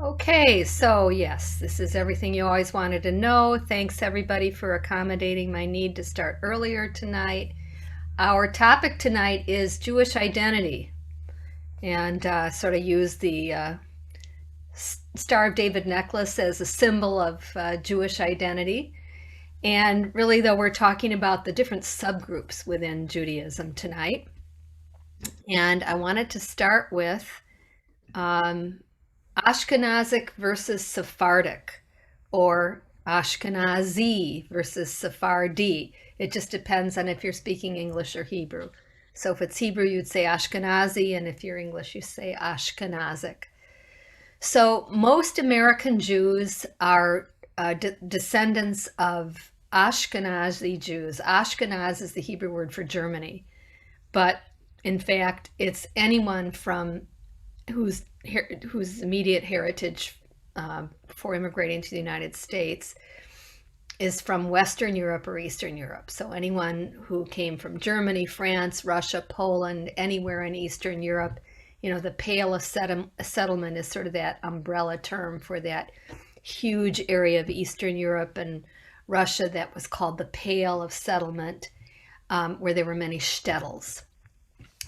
Okay, so yes, this is everything you always wanted to know. Thanks everybody for accommodating my need to start earlier tonight. Our topic tonight is Jewish identity, and sort of use the Star of David necklace as a symbol of Jewish identity. And really, though, we're talking about the different subgroups within Judaism tonight. And I wanted to start with um, Ashkenazic versus Sephardic, or Ashkenazi versus Sephardi. It just depends on if you're speaking English or Hebrew. So if it's Hebrew, you'd say Ashkenazi, and if you're English, you say Ashkenazic. So most American Jews are descendants of Ashkenazi Jews. Ashkenaz is the Hebrew word for Germany, but in fact, it's anyone from whose immediate heritage before immigrating to the United States is from Western Europe or Eastern Europe. So anyone who came from Germany, France, Russia, Poland, anywhere in Eastern Europe, the Pale of Settlement is sort of that umbrella term for that huge area of Eastern Europe and Russia that was called the Pale of Settlement, where there were many shtetls,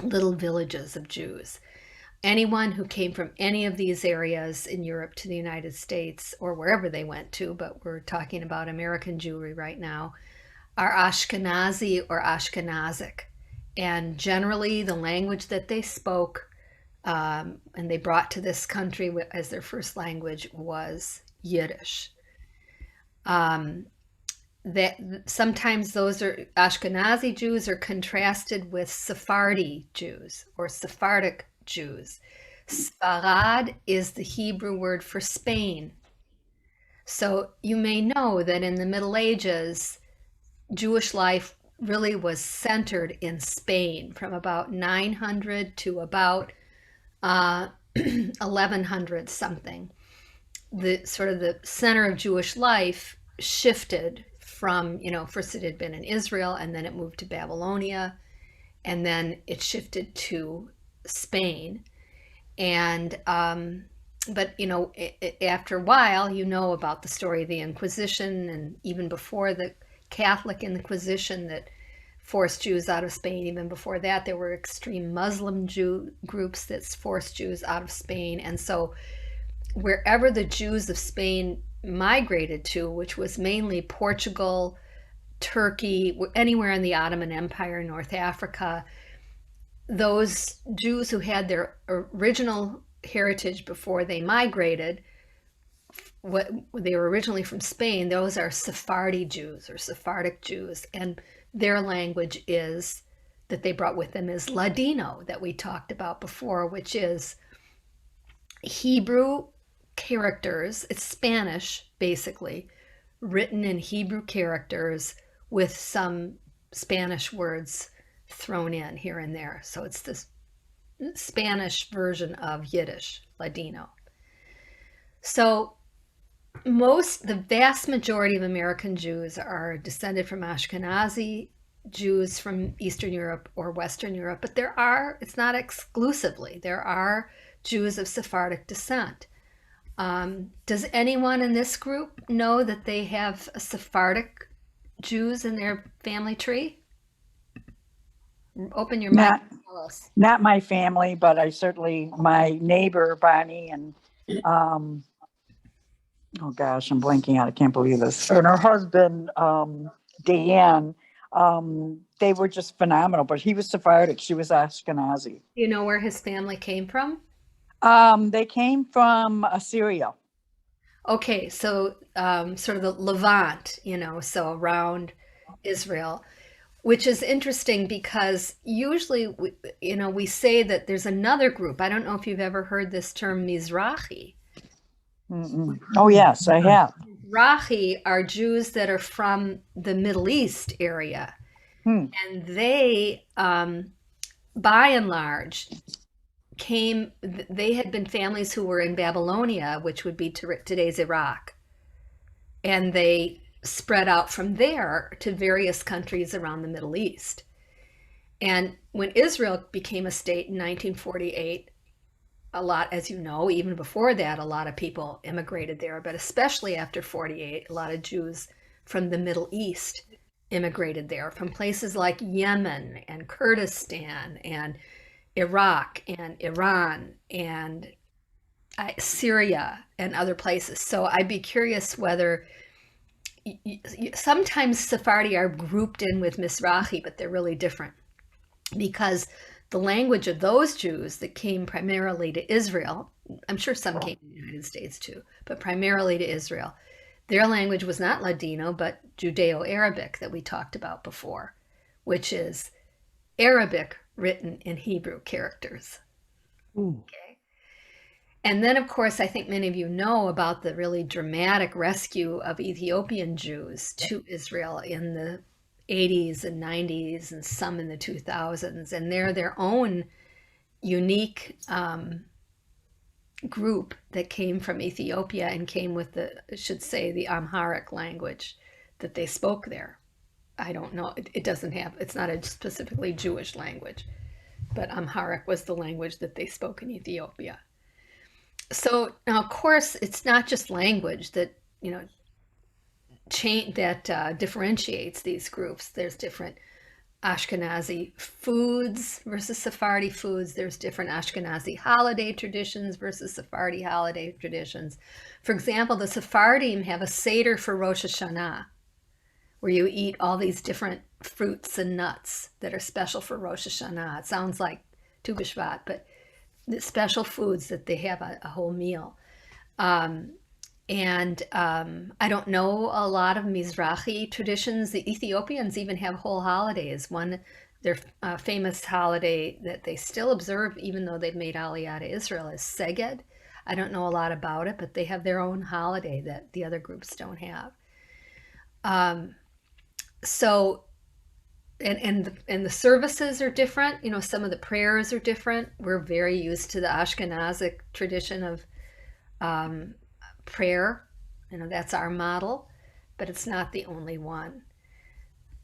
little villages of Jews. Anyone who came from any of these areas in Europe to the United States, or wherever they went to, but we're talking about American Jewry right now, are Ashkenazi or Ashkenazic. And generally, the language that they spoke and they brought to this country as their first language was Yiddish. That sometimes those are Ashkenazi Jews are contrasted with Sephardi Jews or Sephardic Jews. Sfarad is the Hebrew word for Spain. So you may know that in the Middle Ages, Jewish life really was centered in Spain from about 900 to about 1100 something. The sort of the center of Jewish life shifted from, first it had been in Israel, and then it moved to Babylonia, and then it shifted to Spain. And but after a while, about the story of the Inquisition, and even before the Catholic Inquisition that forced Jews out of Spain. Even before that, there were extreme Muslim Jew groups that forced Jews out of Spain. And so wherever the Jews of Spain migrated to, which was mainly Portugal, Turkey, anywhere in the Ottoman Empire, North Africa, those Jews who had their original heritage before they migrated, what they were originally from Spain, those are Sephardi Jews or Sephardic Jews. And their language is that they brought with them is Ladino that we talked about before, which is Hebrew characters. It's Spanish, basically, written in Hebrew characters with some Spanish words thrown in here and there. So it's this Spanish version of Yiddish, Ladino. So the vast majority of American Jews are descended from Ashkenazi Jews from Eastern Europe or Western Europe, but it's not exclusively, there are Jews of Sephardic descent. Does anyone in this group know that they have Sephardic Jews in their family tree? Open your mouth and tell us. Not my family, but my neighbor, Bonnie, and oh gosh, I'm blanking out. I can't believe this. And her husband, Diane, they were just phenomenal, but he was Sephardic. She was Ashkenazi. Do you know where his family came from? They came from Assyria. Okay, so sort of the Levant, so around Israel, which is interesting because usually, we say that there's another group. I don't know if you've ever heard this term, Mizrahi. Mm-mm. Oh, yes, I have. Mizrahi are Jews that are from the Middle East area. And they, by and large, they had been families who were in Babylonia, which would be today's Iraq. And they spread out from there to various countries around the Middle East. And when Israel became a state in 1948, a lot, as you know, even before that, a lot of people immigrated there, but especially after 48, a lot of Jews from the Middle East immigrated there, from places like Yemen and Kurdistan and Iraq and Iran and Syria and other places. So I'd be curious whether sometimes Sephardi are grouped in with Mizrahi, but they're really different because the language of those Jews that came primarily to Israel, I'm sure some came to the United States too, but primarily to Israel, their language was not Ladino, but Judeo-Arabic that we talked about before, which is Arabic written in Hebrew characters. Okay. And then, of course, I think many of you know about the really dramatic rescue of Ethiopian Jews to Israel in the 80s and 90s and some in the 2000s. And they're their own unique group that came from Ethiopia and came with I should say, the Amharic language that they spoke there. I don't know. It's not a specifically Jewish language, but Amharic was the language that they spoke in Ethiopia. So now, of course, it's not just language that, differentiates these groups. There's different Ashkenazi foods versus Sephardi foods. There's different Ashkenazi holiday traditions versus Sephardi holiday traditions. For example, the Sephardim have a Seder for Rosh Hashanah, where you eat all these different fruits and nuts that are special for Rosh Hashanah. It sounds like Tu B'Shvat, but the special foods that they have a whole meal. I don't know a lot of Mizrahi traditions. The Ethiopians even have whole holidays. Their famous holiday that they still observe, even though they've made Aliyah to Israel, is Seged. I don't know a lot about it, but they have their own holiday that the other groups don't have. And the services are different. Some of the prayers are different. We're very used to the Ashkenazic tradition of prayer. That's our model, but it's not the only one.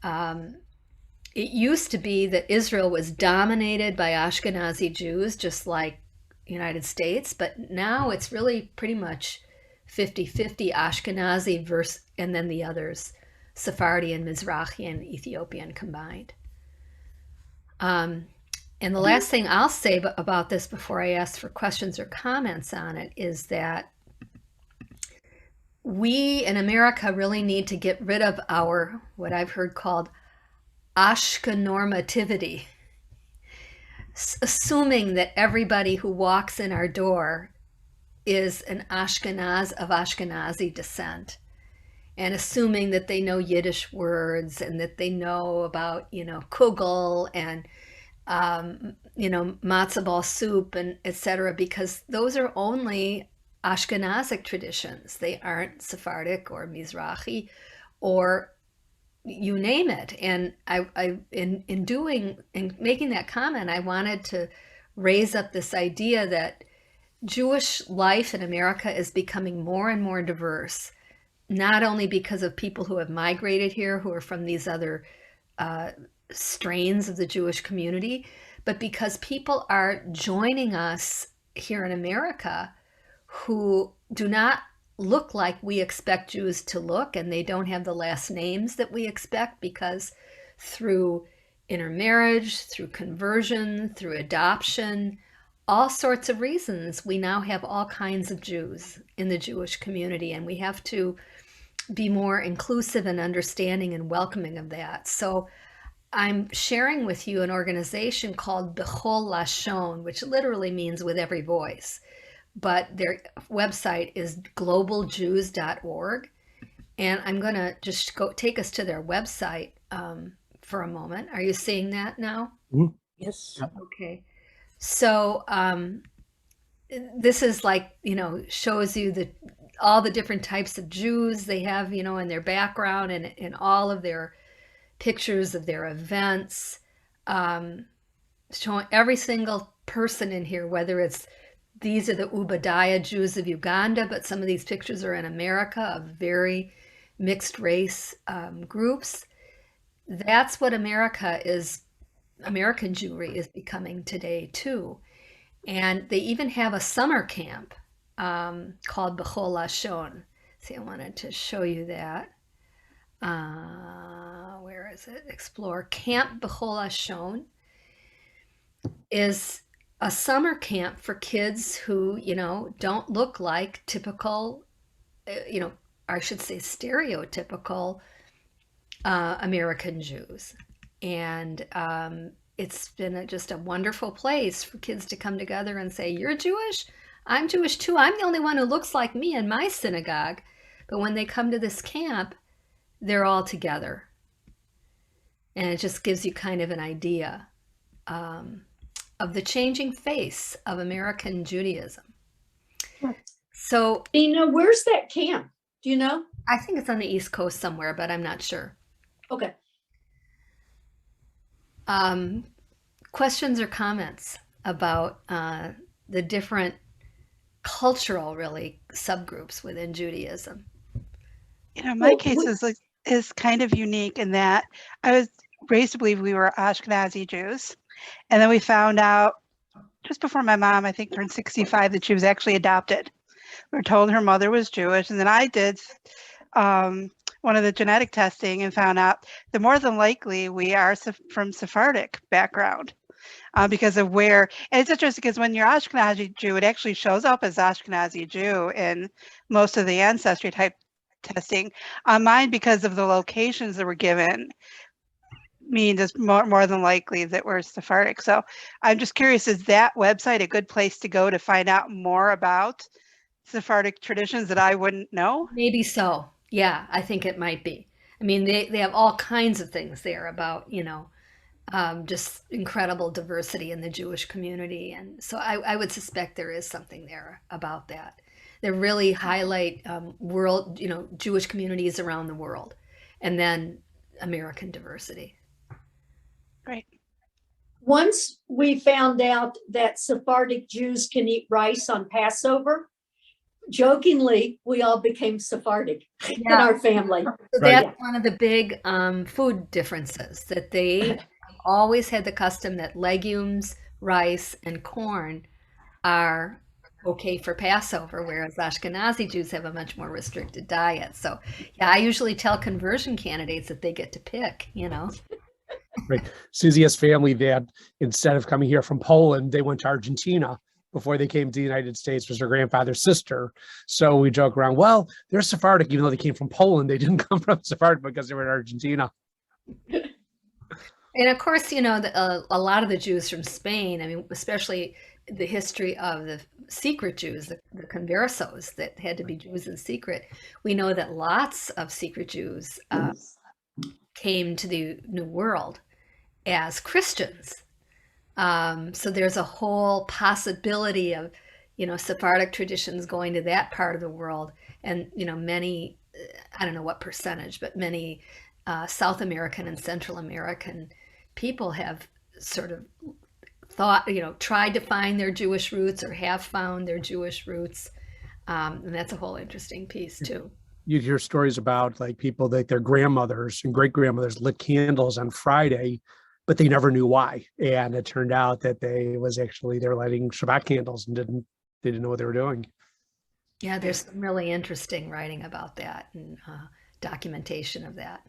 It used to be that Israel was dominated by Ashkenazi Jews, just like the United States, but now it's really pretty much 50-50 Ashkenazi versus, and then the others, Sephardi and Mizrahi and Ethiopian combined. And the last thing I'll say about this before I ask for questions or comments on it is that we in America really need to get rid of what I've heard called Ashkenormativity, assuming that everybody who walks in our door is an Ashkenaz of Ashkenazi descent, and assuming that they know Yiddish words and that they know about, kugel and, matzo ball soup and etc., because those are only Ashkenazic traditions. They aren't Sephardic or Mizrahi or you name it. And in making that comment, I wanted to raise up this idea that Jewish life in America is becoming more and more diverse, not only because of people who have migrated here, who are from these other strains of the Jewish community, but because people are joining us here in America who do not look like we expect Jews to look, and they don't have the last names that we expect, because through intermarriage, through conversion, through adoption, all sorts of reasons, we now have all kinds of Jews in the Jewish community, and we have to be more inclusive and understanding and welcoming of that. So I'm sharing with you an organization called Whole LaShined, which literally means with every voice, but their website is globaljews.org. And I'm going to just take us to their website for a moment. Are you seeing that now? Mm-hmm. Yes. Okay. So this is shows you all the different types of Jews they have, in their background and in all of their pictures of their events, showing every single person in here, whether these are the Ubadiah Jews of Uganda, but some of these pictures are in America of very mixed race groups. That's what American Jewry is becoming today too. And they even have a summer camp called Whole LaShined. See, I wanted to show you that. Where is it? Explore Camp Whole LaShined is a summer camp for kids who, don't look like typical, you know, I should say stereotypical American Jews. And it's been just a wonderful place for kids to come together and say, "You're Jewish? I'm Jewish too. I'm the only one who looks like me in my synagogue." But when they come to this camp, they're all together. And it just gives you kind of an idea um, of the changing face of American Judaism. So where's that camp? Do you know? I think it's on the East Coast somewhere, but I'm not sure. Okay. Questions or comments about the different cultural, really, subgroups within Judaism? My case is kind of unique in that I was raised to believe we were Ashkenazi Jews. And then we found out just before my mom, I think, turned 65, that she was actually adopted. We were told her mother was Jewish. And then I did one of the genetic testing and found out that more than likely we are from Sephardic background. Because of where, and it's interesting because when you're Ashkenazi Jew, it actually shows up as Ashkenazi Jew in most of the ancestry type testing. On mine, because of the locations that were given, means it's more than likely that we're Sephardic. So I'm just curious, is that website a good place to go to find out more about Sephardic traditions that I wouldn't know? Maybe so. Yeah, I think it might be. I mean, they have all kinds of things there about, just incredible diversity in the Jewish community. And so I would suspect there is something there about that. They really highlight world, Jewish communities around the world, and then American diversity. Great. Once we found out that Sephardic Jews can eat rice on Passover, jokingly, we all became Sephardic in our family. So that's one of the big food differences, that they always had the custom that legumes, rice, and corn are okay for Passover, whereas Ashkenazi Jews have a much more restricted diet. So, yeah, I usually tell conversion candidates that they get to pick, Right. Susie's family, that instead of coming here from Poland, they went to Argentina before they came to the United States. Was her grandfather's sister. So we joke around, well, they're Sephardic, even though they came from Poland. They didn't come from Sephardic because they were in Argentina. And of course, a lot of the Jews from Spain, I mean, especially the history of the secret Jews, the conversos that had to be Jews in secret. We know that lots of secret Jews came to the New World as Christians. So there's a whole possibility of, Sephardic traditions going to that part of the world. And, many, I don't know what percentage, but many South American and Central American people have sort of thought, tried to find their Jewish roots or have found their Jewish roots. And that's a whole interesting piece too. You'd hear stories about like people that their grandmothers and great grandmothers lit candles on Friday, but they never knew why. And it turned out that they're lighting Shabbat candles and they didn't know what they were doing. Yeah, there's some really interesting writing about that and documentation of that.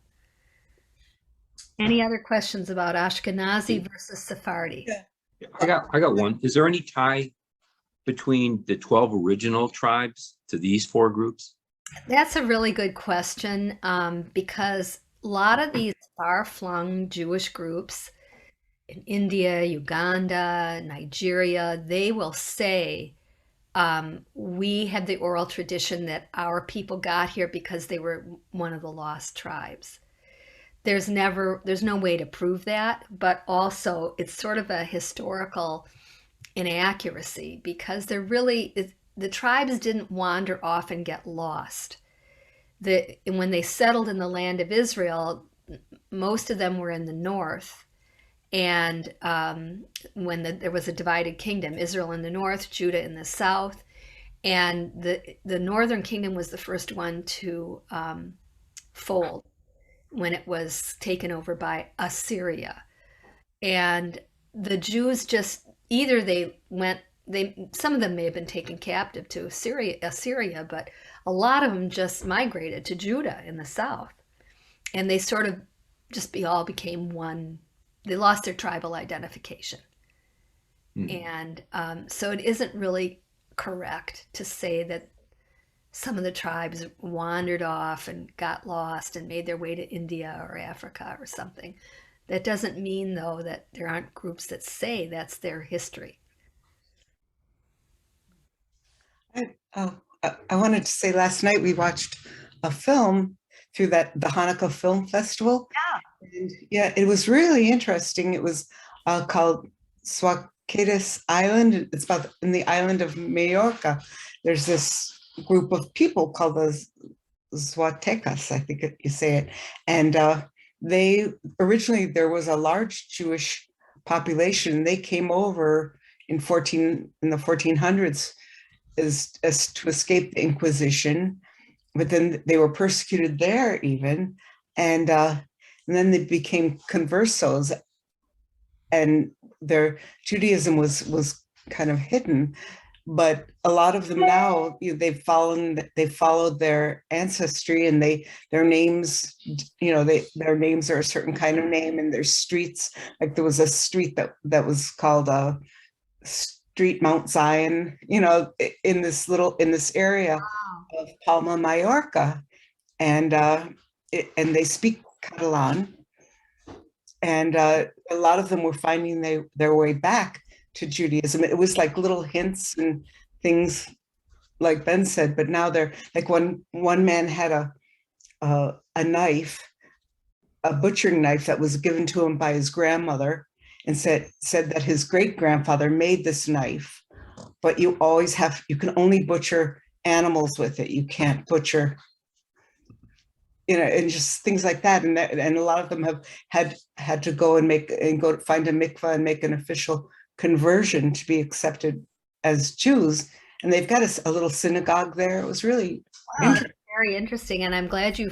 Any other questions about Ashkenazi versus Sephardi? Yeah. I got one. Is there any tie between the 12 original tribes to these four groups? That's a really good question, because a lot of these far-flung Jewish groups in India, Uganda, Nigeria, they will say, we have the oral tradition that our people got here because they were one of the lost tribes. There's no way to prove that, but also it's sort of a historical inaccuracy because the tribes didn't wander off and get lost. When they settled in the land of Israel, most of them were in the north. And when there was a divided kingdom, Israel in the north, Judah in the south. And the northern kingdom was the first one to fold when it was taken over by Assyria. And the Jews just, either they went some of them may have been taken captive to Assyria, but a lot of them just migrated to Judah in the south, and they sort of just all became one. They lost their tribal identification, and so it isn't really correct to say that some of the tribes wandered off and got lost and made their way to India or Africa or something. That doesn't mean, though, that there aren't groups that say that's their history. I wanted to say last night we watched a film through the Hanukkah Film Festival. And yeah, it was really interesting. It was called Swakaitis Island. It's about in the island of Majorca. There's this group of people called the Zwatecas, I think you say it. And they originally, there was a large Jewish population. They came over in the 1400s as to escape the Inquisition, but then they were persecuted there even, and then they became conversos, and their Judaism was kind of hidden. But a lot of them now, they've followed their ancestry, and their names, their names are a certain kind of name, and there's streets. Like there was a street that was called Street Mount Zion, in this area of Palma, Mallorca, and they speak Catalan, and a lot of them were finding their way back to Judaism. It was like little hints and things, like Ben said, but now they're like one man had a knife, a butchering knife that was given to him by his grandmother, and said that his great grandfather made this knife, but you can only butcher animals with it. You can't butcher, and just things like that. And a lot of them have had to go go find a mikvah and make an official conversion to be accepted as Jews. And they've got a little synagogue there. It was really interesting. Very interesting. And I'm glad you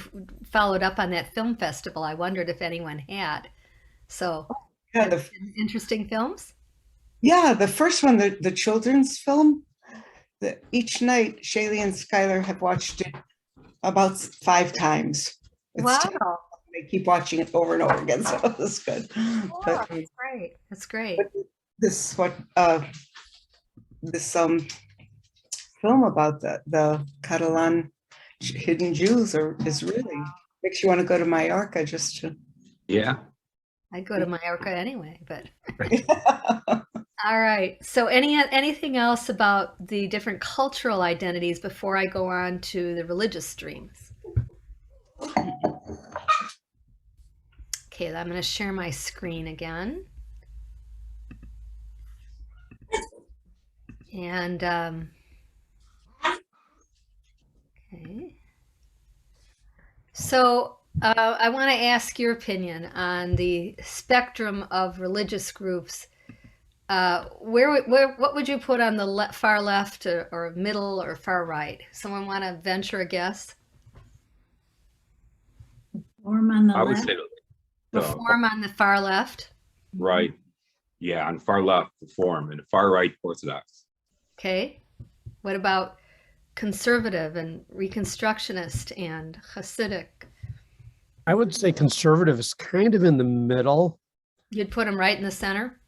followed up on that film festival. I wondered if anyone had. So Yeah, interesting films. Yeah, the first one, the children's film, each night Shaylee and Skylar have watched it about 5 times. Wow. They keep watching it over and over again, so it was good. Oh, that's great. That's great. But this film about the Catalan hidden Jews is really makes you want to go to Mallorca just to. Yeah. I'd go to Mallorca anyway, but. All right. So anything else about the different cultural identities before I go on to the religious streams? Okay, I'm going to share my screen again. And okay. So I want to ask your opinion on the spectrum of religious groups. What would you put on the far left or middle or far right? Someone want to venture a guess? Reform on the I would left. say Reform on the far left. right. Yeah, on far left, Reform, and far right, Orthodox. Okay. What about conservative and Reconstructionist and Hasidic? I would say conservative is kind of in the middle. You'd put them right in the center?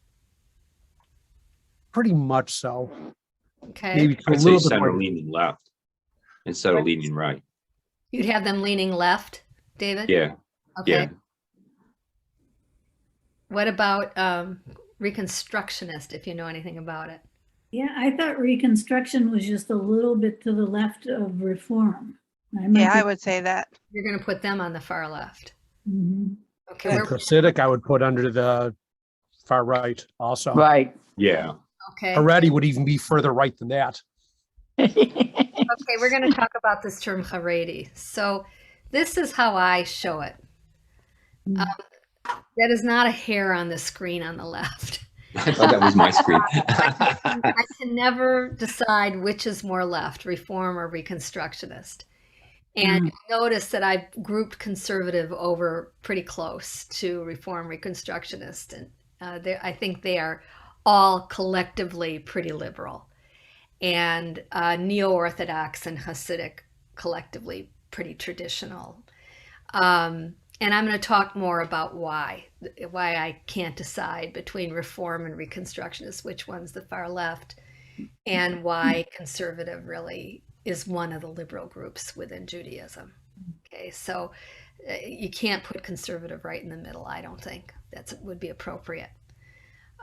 Pretty much so. Okay. Maybe a I'd say little bit center more. leaning left instead of leaning right. You'd have them leaning left, David? Yeah. Okay. Yeah. What about Reconstructionist, if you know anything about it? Yeah, I thought Reconstruction was just a little bit to the left of Reform. I would say that. You're going to put them on the far left. Mhm. Okay. And Hasidic, I would put under the far right also. Right. Yeah. Okay. Haredi would even be further right than that. Okay, we're going to talk about this term Haredi. So this is how I show it. That is not a hair on the screen on the left. I thought that was my screen. I can never decide which is more left, Reform or Reconstructionist. And notice that I've grouped conservative over pretty close to Reform, Reconstructionist. And I think they are all collectively pretty liberal, and Neo-Orthodox and Hasidic collectively pretty traditional. And I'm going to talk more about why I can't decide between Reform and Reconstructionist, which one's the far left, and why conservative really is one of the liberal groups within Judaism. Okay, so you can't put conservative right in the middle, I don't think. That would be appropriate.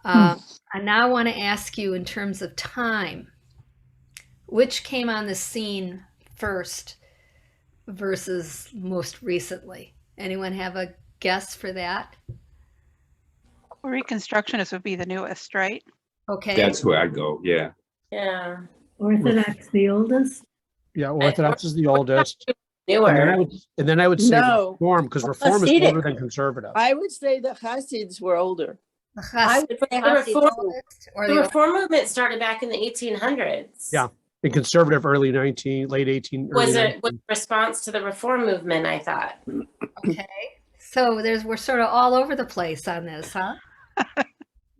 I now want to ask you in terms of time, which came on the scene first versus most recently? Anyone have a guess for that? Reconstructionist would be the newest, right? Okay. That's where I'd go. Yeah. Yeah. Orthodox, the oldest. Yeah, Orthodox is the oldest. And Newer. then I would say No. Reform, because Reform is Hasidic. older than conservative. I would say the Hasids were older. The I would say the reform, or the the reform movement started back in the 1800s. Yeah. And conservative early 19, late 18. Was early a response to the reform movement, I thought. Okay. So we're sort of all over the place on this, huh?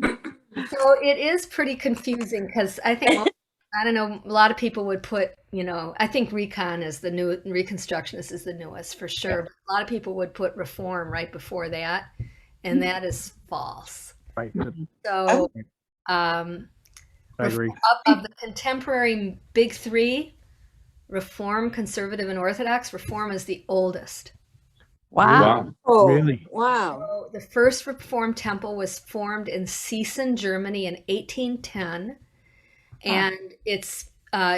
So it is pretty confusing because I think, I don't know, a lot of people would put, I think Reconstructionist is the newest for sure. But a lot of people would put Reform right before that, and that is false. Right. So, I agree. of the contemporary big three, Reform, Conservative, and Orthodox, Reform is the oldest. Wow. Oh, Really? wow. So the first Reformed temple was formed in Seesen, Germany in 1810. And its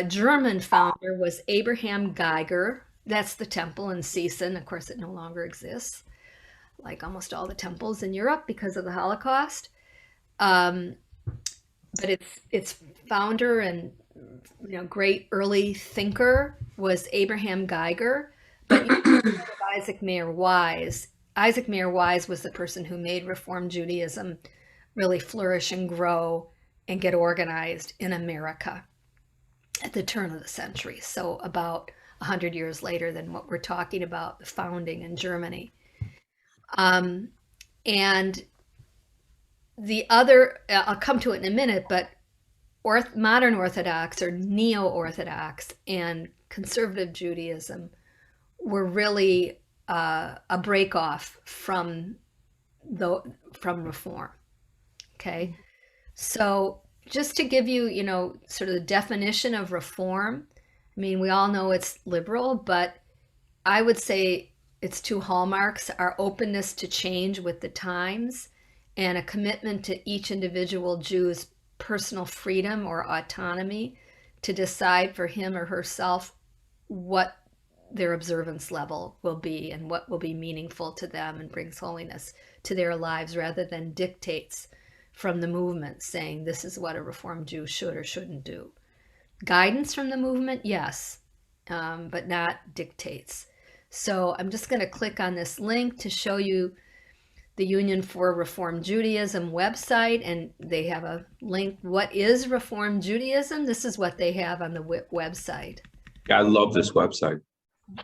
German founder was Abraham Geiger. That's the temple in Seesen. Of course, it no longer exists, like almost all the temples in Europe because of the Holocaust. But its founder and great early thinker was Abraham Geiger. But Isaac Mayer Wise. Isaac Mayer Wise was the person who made Reform Judaism really flourish and grow and get organized in America at the turn of the century. So about 100 years later than what we're talking about, the founding in Germany. And the other, I'll come to it in a minute, but modern Orthodox or Neo-Orthodox and conservative Judaism were really a break off from Reform. Okay. So just to give you, sort of the definition of Reform, I mean, we all know it's liberal, but I would say its two hallmarks are openness to change with the times and a commitment to each individual Jew's personal freedom or autonomy to decide for him or herself what their observance level will be and what will be meaningful to them and brings holiness to their lives rather than dictates from the movement saying this is what a Reformed Jew should or shouldn't do. Guidance from the movement, yes, but not dictates. So I'm just going to click on this link to show you the Union for Reform Judaism website, and they have a link. What is Reform Judaism? This is what they have on the website. Yeah, I love this website.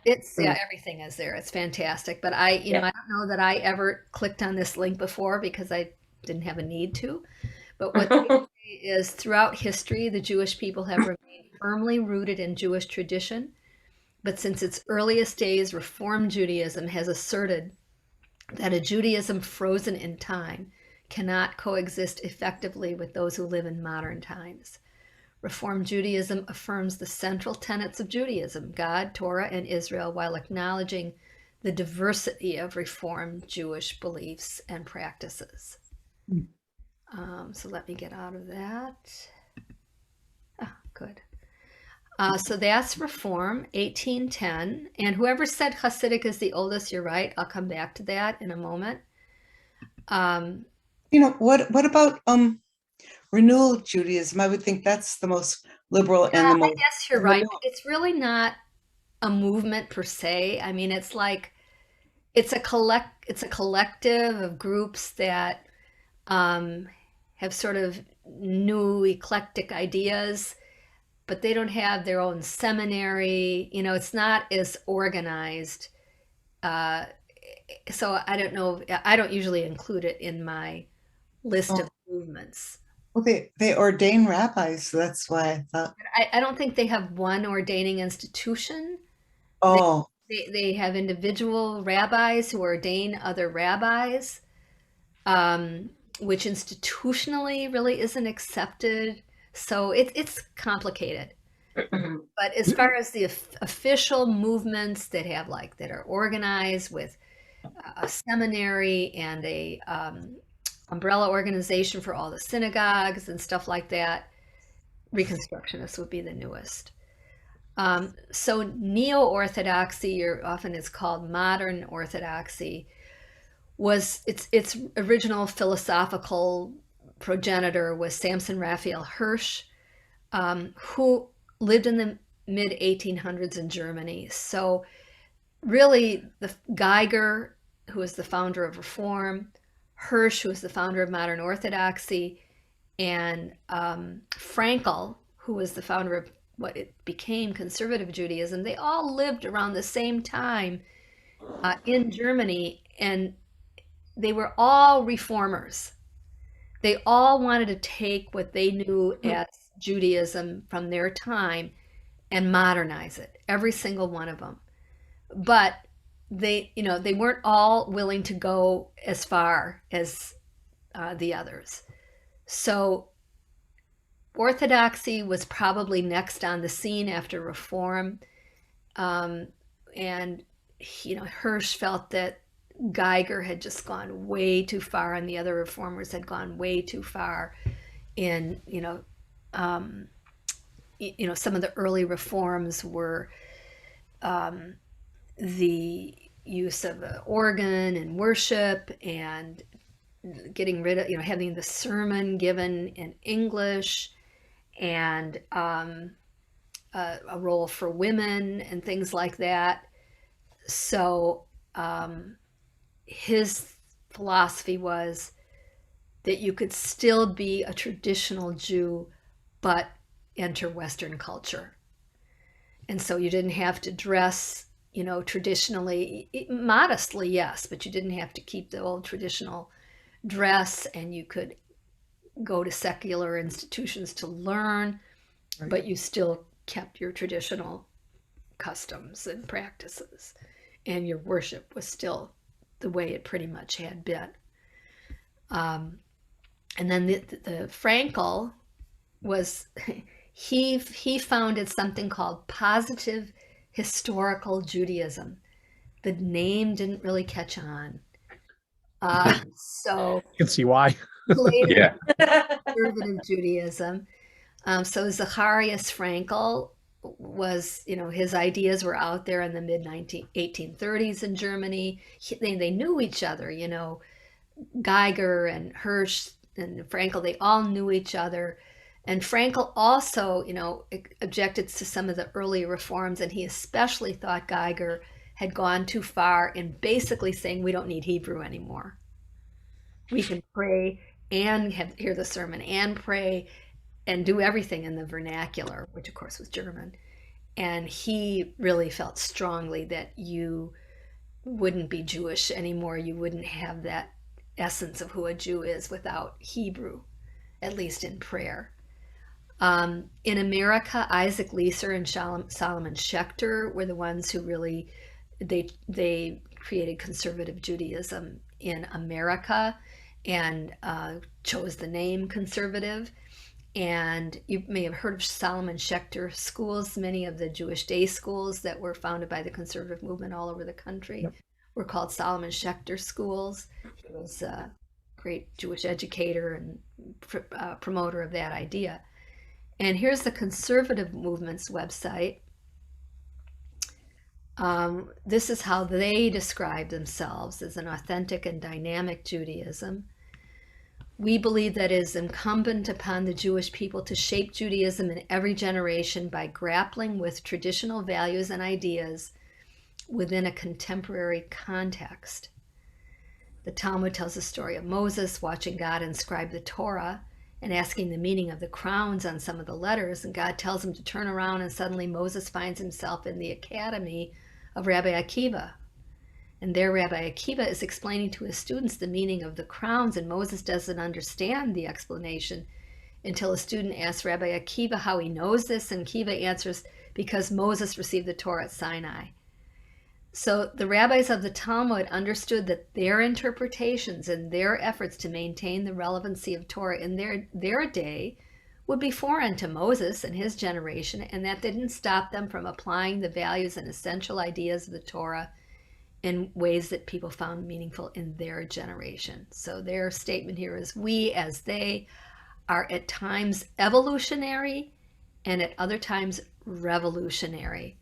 It's everything is there. It's fantastic. But I don't know that I ever clicked on this link before because I didn't have a need to. But what they say is throughout history, the Jewish people have remained firmly rooted in Jewish tradition. But since its earliest days, Reform Judaism has asserted that a Judaism frozen in time cannot coexist effectively with those who live in modern times. Reform Judaism affirms the central tenets of Judaism, God, Torah, and Israel, while acknowledging the diversity of Reformed Jewish beliefs and practices. So let me get out of that. Good. So that's Reform, 1810. And whoever said Hasidic is the oldest, you're right. I'll come back to that in a moment. What about Renewal of Judaism? I would think that's the most liberal and the I most. guess you're right. It's really not a movement per se. I mean, it's like it's a collective of groups that have sort of new eclectic ideas, but they don't have their own seminary. It's not as organized. So I don't know. I don't usually include it in my list of movements. Well, they ordain rabbis, so that's why I thought, I don't think they have one ordaining institution. oh, They have individual rabbis who ordain other rabbis, which institutionally really isn't accepted. So it's complicated. But as far as the official movements that have that are organized with a seminary and a umbrella organization for all the synagogues and stuff like that, Reconstructionists would be the newest. So neo-Orthodoxy, or often it's called modern Orthodoxy, was its original philosophical progenitor was Samson Raphael Hirsch, who lived in the mid 1800s in Germany. So really, the Geiger, who was the founder of Reform, Hirsch, who was the founder of modern Orthodoxy, and Frankel, who was the founder of what it became conservative Judaism, they all lived around the same time in Germany, and they were all reformers. They all wanted to take what they knew as Judaism from their time and modernize it, every single one of them. But they weren't all willing to go as far as the others. So Orthodoxy was probably next on the scene after Reform, and Hirsch felt that Geiger had just gone way too far, and the other reformers had gone way too far in some of the early reforms were the use of the organ and worship, and getting rid of having the sermon given in English, and a role for women and things like that. So his philosophy was that you could still be a traditional Jew but enter Western culture. And so you didn't have to dress, traditionally, modestly, yes, but you didn't have to keep the old traditional dress, and you could go to secular institutions to learn, right, but you still kept your traditional customs and practices, and your worship was still the way it pretty much had been. And then the Frankel was, he founded something called positive historical Judaism. The name didn't really catch on. So You can see why. Yeah. Conservative Judaism. So Zacharias Frankel was, his ideas were out there in the mid 1830s in Germany. They knew each other, Geiger and Hirsch and Frankel, they all knew each other. And Frankel also, objected to some of the early reforms, and he especially thought Geiger had gone too far in basically saying we don't need Hebrew anymore. We can pray and hear the sermon and pray and do everything in the vernacular, which of course was German. And he really felt strongly that you wouldn't be Jewish anymore. You wouldn't have that essence of who a Jew is without Hebrew, at least in prayer. In America, Isaac Leeser and Solomon Schechter were the ones who really, they created conservative Judaism in America, and chose the name conservative. And you may have heard of Solomon Schechter schools. Many of the Jewish day schools that were founded by the conservative movement all over the country, yep, were called Solomon Schechter schools. He was a great Jewish educator and promoter of that idea. And here's the conservative movement's website. This is how they describe themselves as an authentic and dynamic Judaism. We believe that it is incumbent upon the Jewish people to shape Judaism in every generation by grappling with traditional values and ideas within a contemporary context. The Talmud tells the story of Moses watching God inscribe the Torah and asking the meaning of the crowns on some of the letters, and God tells him to turn around, and suddenly Moses finds himself in the academy of Rabbi Akiva. And there Rabbi Akiva is explaining to his students the meaning of the crowns, and Moses doesn't understand the explanation. until a student asks Rabbi Akiva how he knows this, and Akiva answers, because Moses received the Torah at Sinai. So the rabbis of the Talmud understood that their interpretations and their efforts to maintain the relevancy of Torah in their day would be foreign to Moses and his generation, and that didn't stop them from applying the values and essential ideas of the Torah in ways that people found meaningful in their generation. So their statement here is, we as they are at times evolutionary and at other times revolutionary.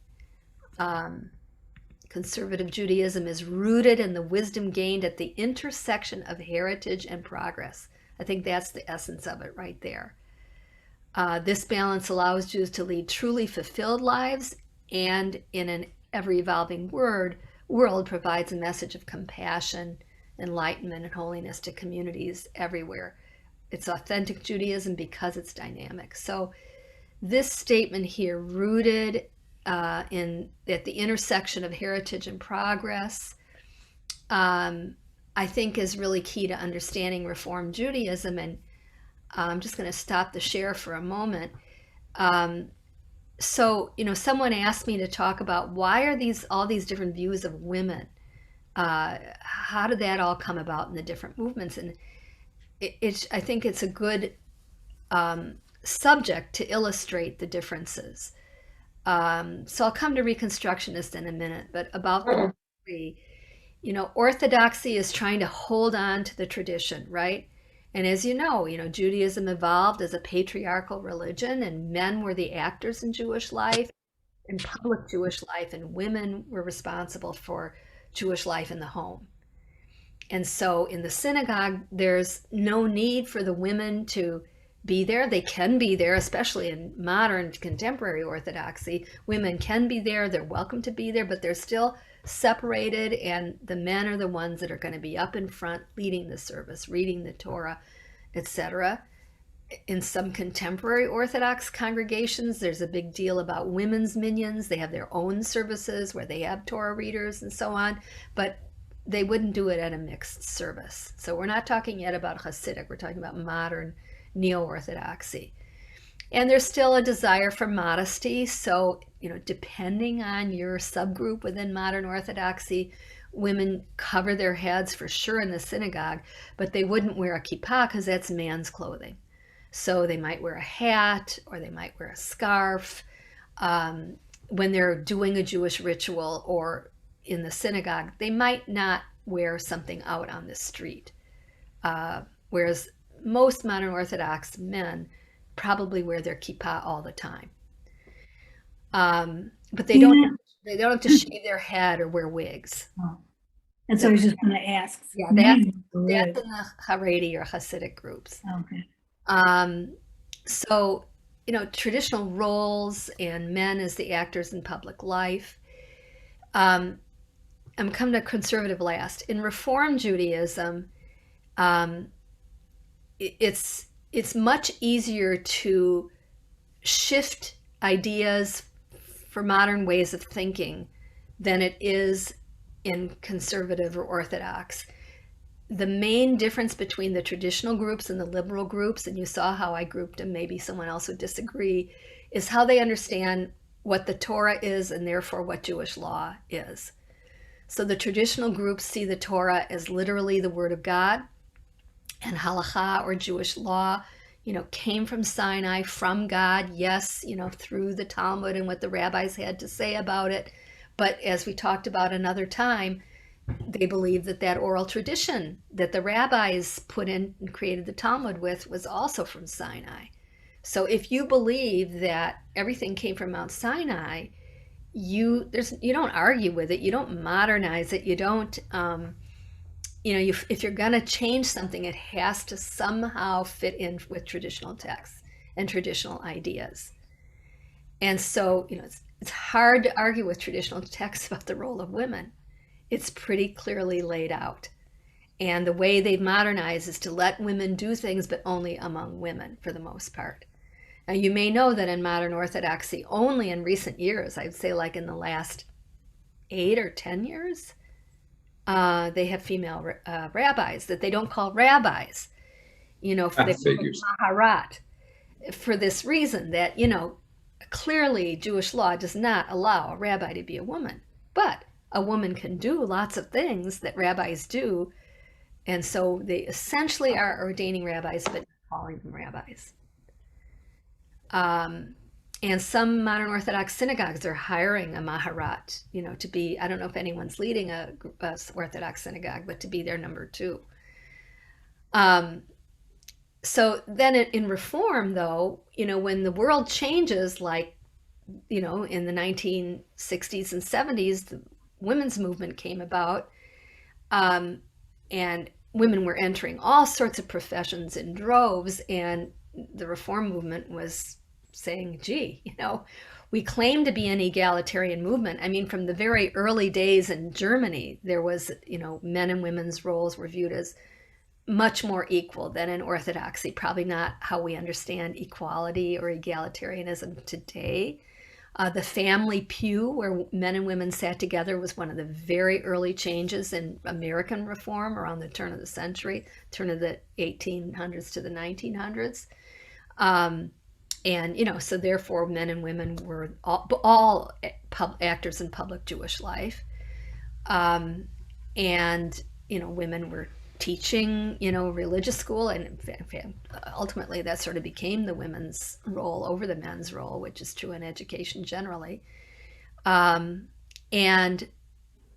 Conservative Judaism is rooted in the wisdom gained at the intersection of heritage and progress. I think that's the essence of it right there. This balance allows Jews to lead truly fulfilled lives, and in an ever-evolving world provides a message of compassion, enlightenment, and holiness to communities everywhere. It's authentic Judaism because it's dynamic. So this statement here, rooted at the intersection of heritage and progress, I think is really key to understanding Reform Judaism. And I'm just going to stop the share for a moment. So, someone asked me to talk about, why are all these different views of women? How did that all come about in the different movements? And I think it's a good subject to illustrate the differences. So I'll come to Reconstructionist in a minute, but about the three, Orthodoxy is trying to hold on to the tradition, right? And as you know, Judaism evolved as a patriarchal religion, and men were the actors in Jewish life, in public Jewish life, and women were responsible for Jewish life in the home. And so in the synagogue, there's no need for the women to be there. They can be there, especially in modern contemporary Orthodoxy. Women can be there, they're welcome to be there, but they're still separated, and the men are the ones that are going to be up in front leading the service, reading the Torah, etc. In some contemporary Orthodox congregations, there's a big deal about women's minions. They have their own services where they have Torah readers and so on, but they wouldn't do it at a mixed service. So we're not talking yet about Hasidic, we're talking about modern neo-Orthodoxy. And there's still a desire for modesty. So, depending on your subgroup within modern Orthodoxy, women cover their heads for sure in the synagogue, but they wouldn't wear a kippah because that's man's clothing. So they might wear a hat, or they might wear a scarf when they're doing a Jewish ritual, or in the synagogue, they might not wear something out on the street. Whereas most modern Orthodox men probably wear their kippah all the time. But they don't have to shave their head or wear wigs. Oh. And so I was just going to ask. Yeah, that's in the Haredi or Hasidic groups. Okay. So, traditional roles and men as the actors in public life. I'm coming to conservative last. In Reform Judaism, it's much easier to shift ideas for modern ways of thinking than it is in conservative or Orthodox. The main difference between the traditional groups and the liberal groups, and you saw how I grouped them, maybe someone else would disagree, is how they understand what the Torah is and therefore what Jewish law is. So the traditional groups see the Torah as literally the Word of God, and halakha, or Jewish law, came from Sinai, from God, yes, through the Talmud and what the rabbis had to say about it. But as we talked about another time, they believe that oral tradition that the rabbis put in and created the Talmud with was also from Sinai. So if you believe that everything came from Mount Sinai, you don't argue with it, you don't modernize it, you don't, if you're going to change something, it has to somehow fit in with traditional texts and traditional ideas. And so, it's hard to argue with traditional texts about the role of women. It's pretty clearly laid out. And the way they've modernized is to let women do things, but only among women for the most part. Now, you may know that in modern Orthodoxy, only in recent years, I'd say like in the last 8 or 10 years, they have female rabbis that they don't call rabbis, for the figures. Maharat. for this reason that, you know, clearly Jewish law does not allow a rabbi to be a woman, but a woman can do lots of things that rabbis do. And so they essentially are ordaining rabbis, but not calling them rabbis. And some modern Orthodox synagogues are hiring a maharat, you know, to be, I don't know if anyone's leading a Orthodox synagogue, but to be their number two. So then in Reform, though, you know, when the world changes, like, you know, in the 1960s and 70s, the women's movement came about, and women were entering all sorts of professions in droves, and the Reform movement was saying, gee, you know, we claim to be an egalitarian movement. I mean, from the very early days in Germany, there was, you know, men and women's roles were viewed as much more equal than in Orthodoxy, probably not how we understand equality or egalitarianism today. The family pew, where men and women sat together, was one of the very early changes in American reform around the turn of the century, turn of the 1800s to the 1900s. And, you know, so therefore men and women were all actors in public Jewish life. And, you know, women were teaching, you know, religious school, and ultimately that sort of became the women's role over the men's role, which is true in education generally. And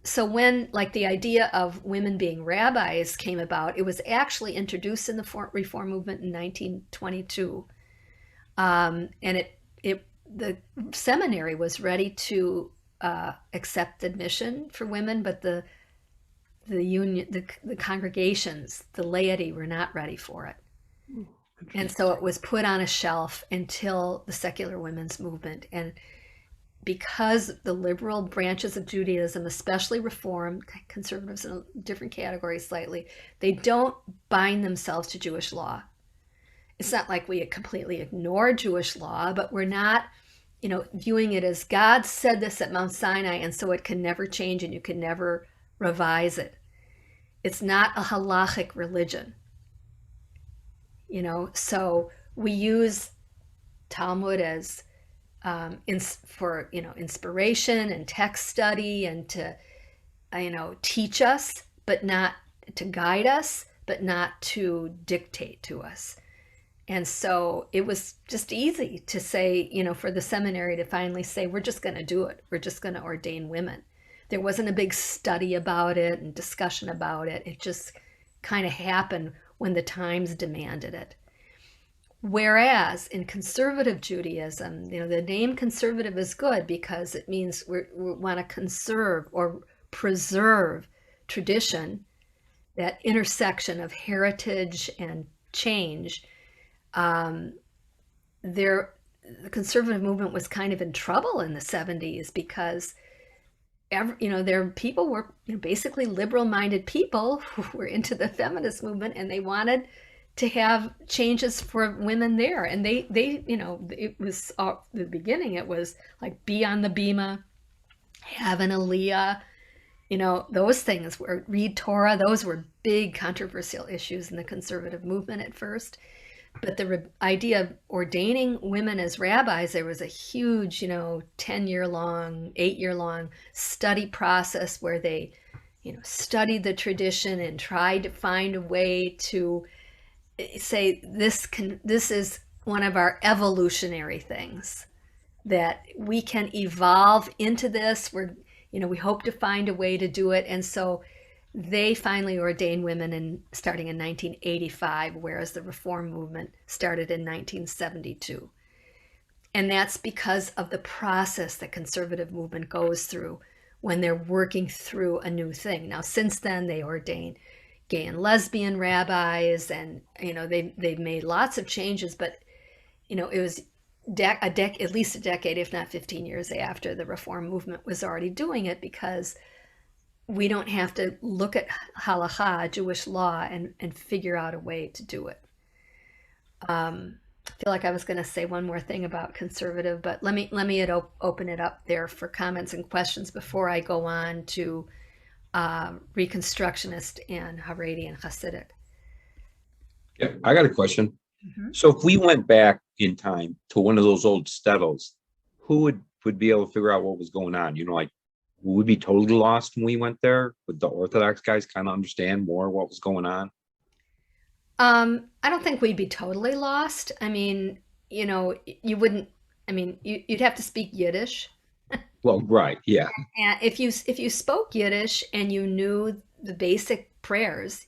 so when, like, the idea of women being rabbis came about, it was actually introduced in the Reform movement in 1922. And the seminary was ready to accept admission for women, but the union, the congregations, the laity were not ready for it. And so it was put on a shelf until the secular women's movement. And because the liberal branches of Judaism, especially Reform, conservatives in different categories slightly, they don't bind themselves to Jewish law. It's not like we completely ignore Jewish law, but we're not, you know, viewing it as God said this at Mount Sinai, and so it can never change and you can never revise it. It's not a halachic religion, you know. So we use Talmud as for, you know, inspiration and text study, and to, you know, teach us, but not to guide us, but not to dictate to us. And so it was just easy to say, you know, for the seminary to finally say, we're just going to do it. We're just going to ordain women. There wasn't a big study about it and discussion about it. It just kind of happened when the times demanded it. Whereas in conservative Judaism, you know, the name conservative is good because it means we want to conserve or preserve tradition, that intersection of heritage and change. The conservative movement was kind of in trouble in the 70s because you know, there people were, you know, basically liberal-minded people who were into the feminist movement, and they wanted to have changes for women there. And they you know, it was the beginning. It was like be on the bima, have an aliyah, you know, those things were read Torah. Those were big controversial issues in the conservative movement at first. But the idea of ordaining women as rabbis, there was a huge, you know, 10-year-long, 8-year-long study process where they, you know, studied the tradition and tried to find a way to say this is one of our evolutionary things, that we can evolve into this. We're, you know, we hope to find a way to do it. And so they finally ordained women starting in 1985, whereas the Reform movement started in 1972. And that's because of the process that conservative movement goes through when they're working through a new thing. Now, since then, they ordained gay and lesbian rabbis, and, you know, they've made lots of changes, but, you know, it was at least a decade, if not 15 years after the Reform movement was already doing it, because we don't have to look at halakha, Jewish law, and figure out a way to do it. I feel like I was going to say one more thing about conservative, but let me open it up there for comments and questions before I go on to Reconstructionist and Haredi and Hasidic. Yeah, I got a question. So if we went back in time to one of those old shtetls, who would be able to figure out what was going on? You know, like, would we be totally lost when we went there? Would the Orthodox guys kind of understand more what was going on? I don't think we'd be totally lost. I mean, you know, you wouldn't. I mean, you'd have to speak Yiddish. Well, right, yeah. And if you spoke Yiddish and you knew the basic prayers,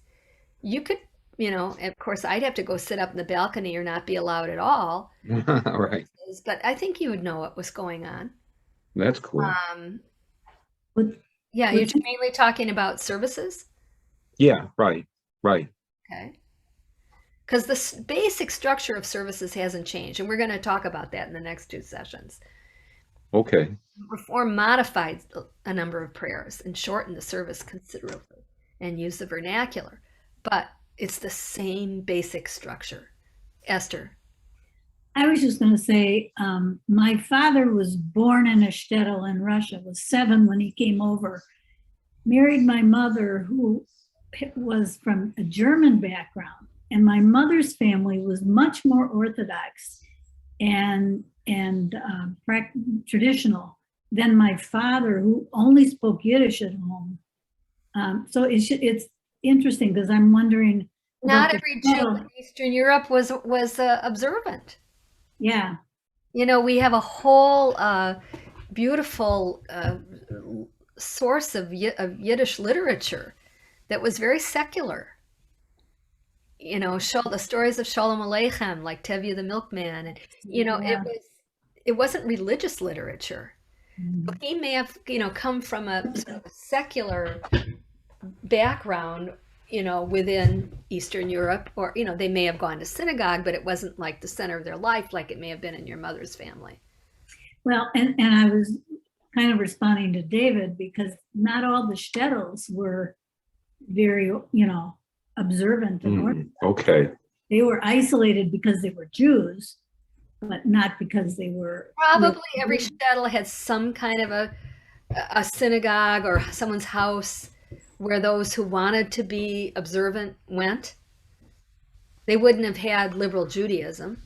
you could, you know, of course, I'd have to go sit up in the balcony or not be allowed at all. Right. But I think you would know what was going on. That's cool. Would- Yeah, would you're mainly talking about services? Yeah, right, right. Okay. Because the basic structure of services hasn't changed, and we're going to talk about that in the next two sessions. Okay. Reform modified a number of prayers and shortened the service considerably and used the vernacular, but it's the same basic structure. Esther. I was just going to say, my father was born in a shtetl in Russia, was 7 when he came over, married my mother, who was from a German background. And my mother's family was much more Orthodox and traditional than my father, who only spoke Yiddish at home. So it's interesting because I'm wondering. Not about every the Jew shtetl. in Eastern Europe was observant. Yeah. You know, we have a whole beautiful source of Yiddish literature that was very secular. You know, the stories of Shalom Aleichem, like Tevye the Milkman, and you know, Yeah. it wasn't religious literature. Mhm. So he may have, you know, come from a sort of secular background, you know, within Eastern Europe, or you know, they may have gone to synagogue, but it wasn't like the center of their life, like it may have been in your mother's family. Well, and I was kind of responding to David because not all the shtetls were very, you know, observant and Orthodox. Okay. They were isolated because they were Jews, but not because they were. Probably every shtetl had some kind of a synagogue or someone's house where those who wanted to be observant went. They wouldn't have had liberal Judaism.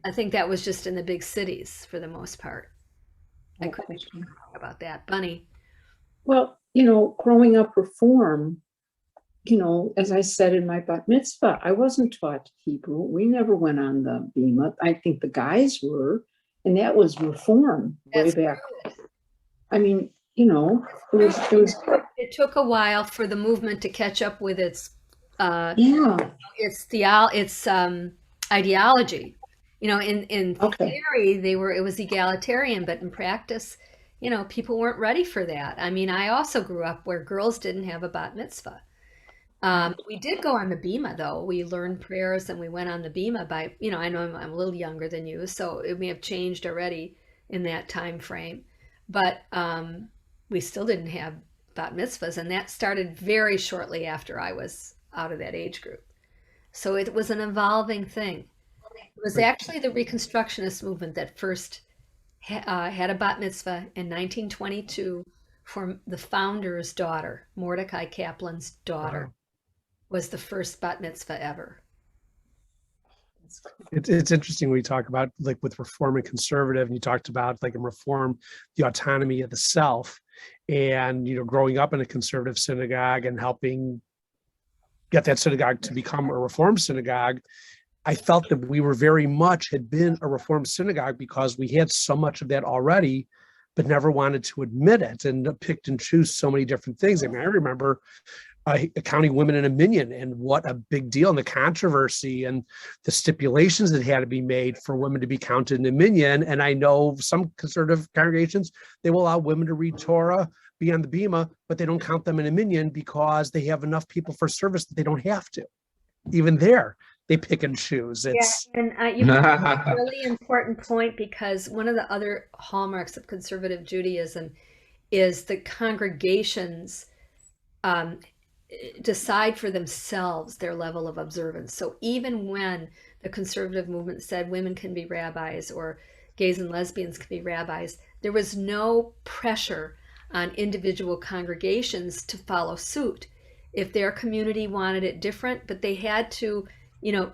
I think that was just in the big cities for the most part. I couldn't talk about that. Bunny. Well, you know, growing up Reform, you know, as I said in my bat mitzvah, I wasn't taught Hebrew. We never went on the bima. I think the guys were, and that was Reform way That's back. true. I mean, you know, it was It took a while for the movement to catch up with its yeah. ideology. You know, in Okay. theory it was egalitarian, but in practice, you know, people weren't ready for that. I mean, I also grew up where girls didn't have a bat mitzvah. We did go on the bima though. We learned prayers and we went on the bima by, you know, I know I'm a little younger than you, so it may have changed already in that time frame, but we still didn't have bat mitzvahs, and that started very shortly after I was out of that age group. So it was an evolving thing. It was actually the Reconstructionist movement that first had a bat mitzvah in 1922 for the founder's daughter. Mordecai Kaplan's daughter was the first bat mitzvah ever. It's interesting when you talk about like with Reform and Conservative, and you talked about like in Reform, the autonomy of the self, and you know, growing up in a conservative synagogue and helping get that synagogue to become a Reform synagogue. I felt that we were very much had been a Reform synagogue because we had so much of that already, but never wanted to admit it and picked and choose so many different things. I mean, I remember counting women in a minyan and what a big deal, and the controversy and the stipulations that had to be made for women to be counted in a minyan. And I know some conservative congregations, they will allow women to read Torah, be on the bima, but they don't count them in a minyan because they have enough people for service that they don't have to. Even there, they pick and choose. It's Yeah, and you bring up a really important point, because one of the other hallmarks of conservative Judaism is the congregations decide for themselves their level of observance. So even when the conservative movement said women can be rabbis or gays and lesbians can be rabbis, there was no pressure on individual congregations to follow suit. If their community wanted it different, but they had to, you know,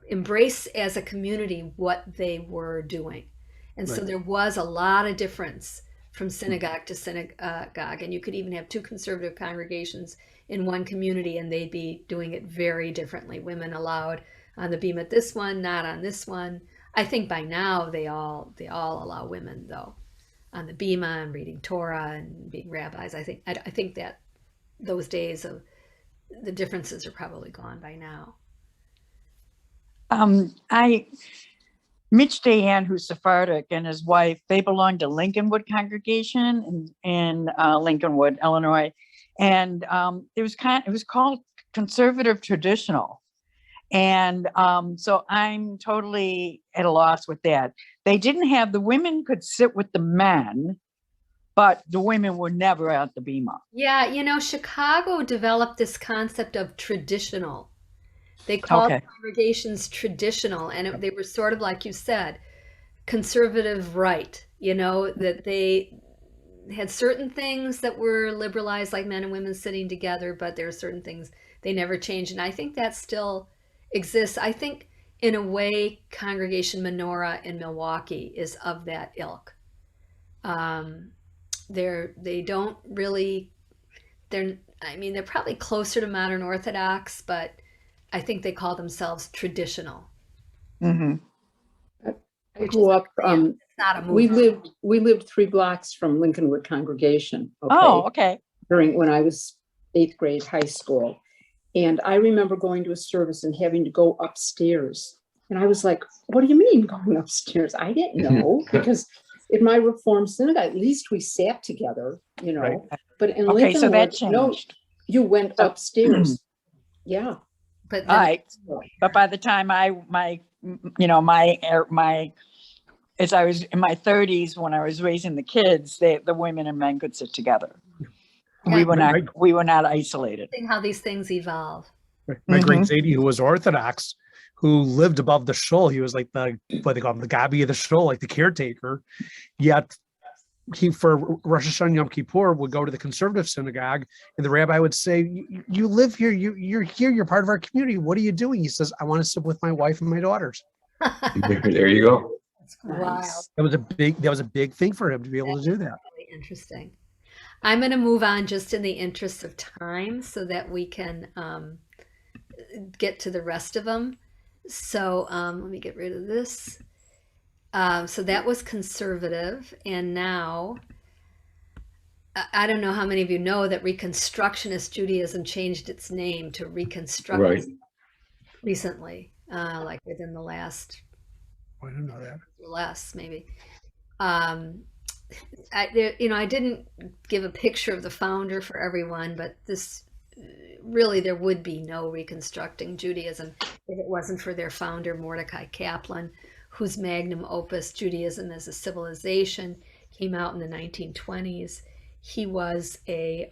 embrace as a community what they were doing. And so Right. there was a lot of difference from synagogue to synagogue. And you could even have two conservative congregations in one community and they'd be doing it very differently. Women allowed on the beam at this one, not on this one. I think by now they all allow women though on the bima and reading Torah and being rabbis. I think that those days of the differences are probably gone by now. Mitch Dayan, who's Sephardic, and his wife, they belong to Lincolnwood congregation in Lincolnwood, Illinois. And it was called conservative traditional. And so I'm totally at a loss with that. They didn't have, the women could sit with the men, but the women were never at the bima. Yeah, you know, Chicago developed this concept of traditional. They called Okay. congregations traditional, and they were sort of like you said, conservative right, you know, that they had certain things that were liberalized, like men and women sitting together, but there are certain things they never changed. And I think that still exists. I think in a way, Congregation Menorah in Milwaukee is of that ilk. They don't really, they're probably closer to modern Orthodox, but I think they call themselves traditional. Mm-hmm. I grew up, It's not a movement. we lived 3 blocks from Lincolnwood congregation. Oh, okay. When I was 8th grade high school. And I remember going to a service and having to go upstairs. And I was like, what do you mean going upstairs? I didn't know, because in my Reformed synagogue, at least we sat together, you know. Right. But in Okay, so that Lincolnwood, no, changed. you went upstairs. Yeah. But All right. But by the time as I was in my 30s, when I was raising the kids, the women and men could sit together. We were not, Right. we were not isolated. how these things evolve. My great Mhm. Zadie, who was Orthodox, who lived above the shul, he was like what they call him, the Gabi of the shul, like the caretaker. Yet he, for Rosh Hashanah Yom Kippur, would go to the conservative synagogue, and the rabbi would say, "You live here. You're here. You're part of our community. What are you doing?" He says, "I want to sit with my wife and my daughters." There you go. That's wild. That was a big thing for him to be able to do that. Really interesting. I'm going to move on just in the interest of time so that we can get to the rest of them. So let me get rid of this. So that was conservative. And now, I don't know how many of you know that Reconstructionist Judaism changed its name to Reconstructionism Right. recently, like within the last I didn't know that. less maybe. I didn't give a picture of the founder for everyone, but this really, there would be no reconstructing Judaism if it wasn't for their founder, Mordecai Kaplan, whose magnum opus, Judaism as a Civilization, came out in the 1920s. He was a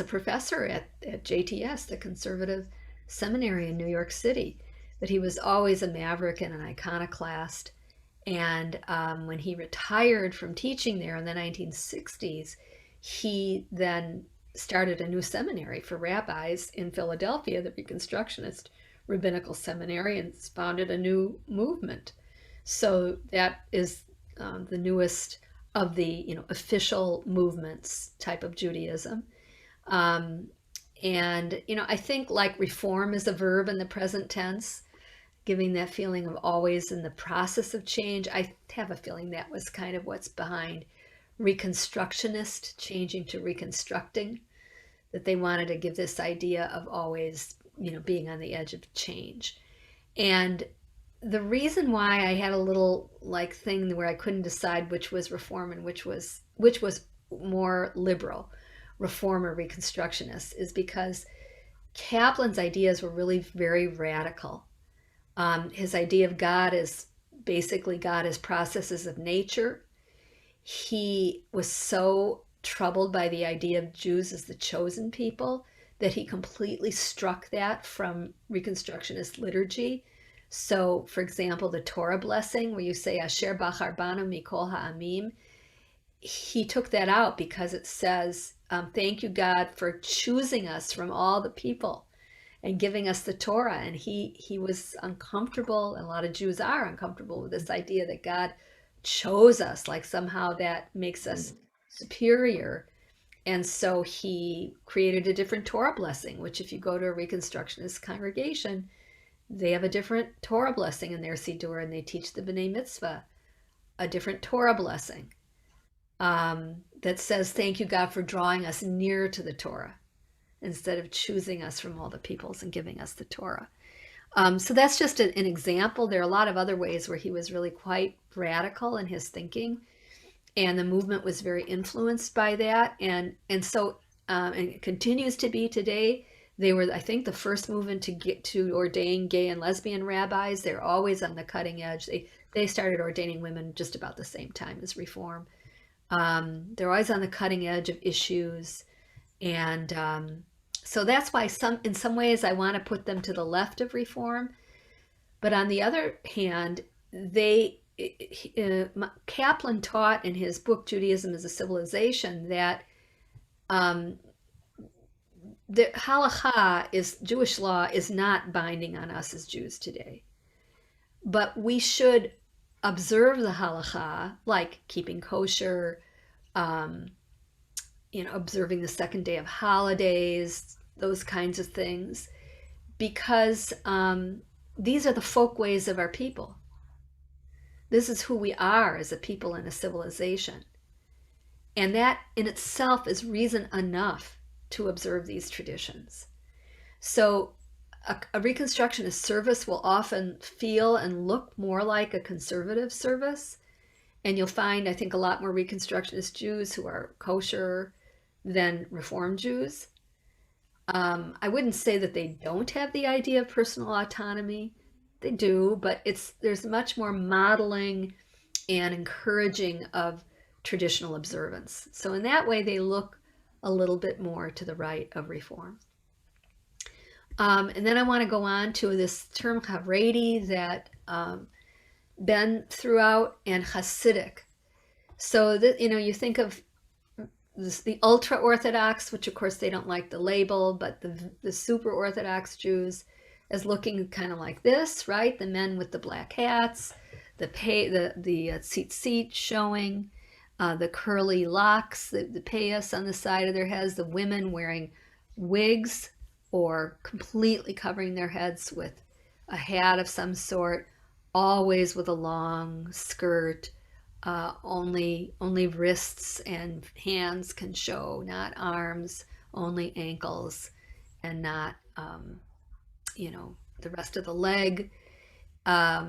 professor at JTS, the conservative seminary in New York City, but he was always a maverick and an iconoclast. And when he retired from teaching there in the 1960s, he then started a new seminary for rabbis in Philadelphia, the Reconstructionist Rabbinical Seminary, and founded a new movement. So that is the newest of the official movements type of Judaism. And I think like reform is a verb in the present tense, giving that feeling of always in the process of change. I have a feeling that was kind of what's behind Reconstructionist changing to reconstructing, that they wanted to give this idea of always, being on the edge of change. And the reason why I had a little thing where I couldn't decide which was reform and which was more liberal, reform or Reconstructionist, is because Kaplan's ideas were really very radical. His idea of God is basically God as processes of nature. He was so troubled by the idea of Jews as the chosen people that he completely struck that from Reconstructionist liturgy. So, for example, the Torah blessing, where you say Asher Bachar Banu Mikol Ha'amim, he took that out because it says, thank you, God, for choosing us from all the people and giving us the Torah. And he was uncomfortable, and a lot of Jews are uncomfortable with this idea that God chose us, like somehow that makes us superior. And so he created a different Torah blessing, which if you go to a Reconstructionist congregation, they have a different Torah blessing in their Siddur, and they teach the B'nai Mitzvah a different Torah blessing that says, thank you, God, for drawing us near to the Torah instead of choosing us from all the peoples and giving us the Torah. So that's just an example. There are a lot of other ways where he was really quite radical in his thinking, and the movement was very influenced by that. And it continues to be today. They were, I think, the first movement to get to ordain gay and lesbian rabbis. They're always on the cutting edge. They started ordaining women just about the same time as Reform. They're always on the cutting edge of issues. And so that's why in some ways I want to put them to the left of Reform. But on the other hand, Kaplan taught in his book, Judaism as a Civilization, that the halakha Jewish law is not binding on us as Jews today. But we should observe the halakha, like keeping kosher, observing the second day of holidays, those kinds of things, because these are the folk ways of our people. This is who we are as a people and a civilization. And that in itself is reason enough to observe these traditions. So a Reconstructionist service will often feel and look more like a conservative service. And you'll find, I think, a lot more Reconstructionist Jews who are kosher than Reform Jews. I wouldn't say that they don't have the idea of personal autonomy. They do, but there's much more modeling and encouraging of traditional observance. So in that way, they look a little bit more to the right of Reform. And then I want to go on to this term Haredi that Ben threw out, and Hasidic. So that, you think of the ultra Orthodox, which of course they don't like the label, but the super Orthodox Jews as looking kind of like this, right? The men with the black hats, the tzitzit showing, the curly locks, the payas on the side of their heads, the women wearing wigs or completely covering their heads with a hat of some sort, always with a long skirt. Only wrists and hands can show, not arms, only ankles, and not the rest of the leg. I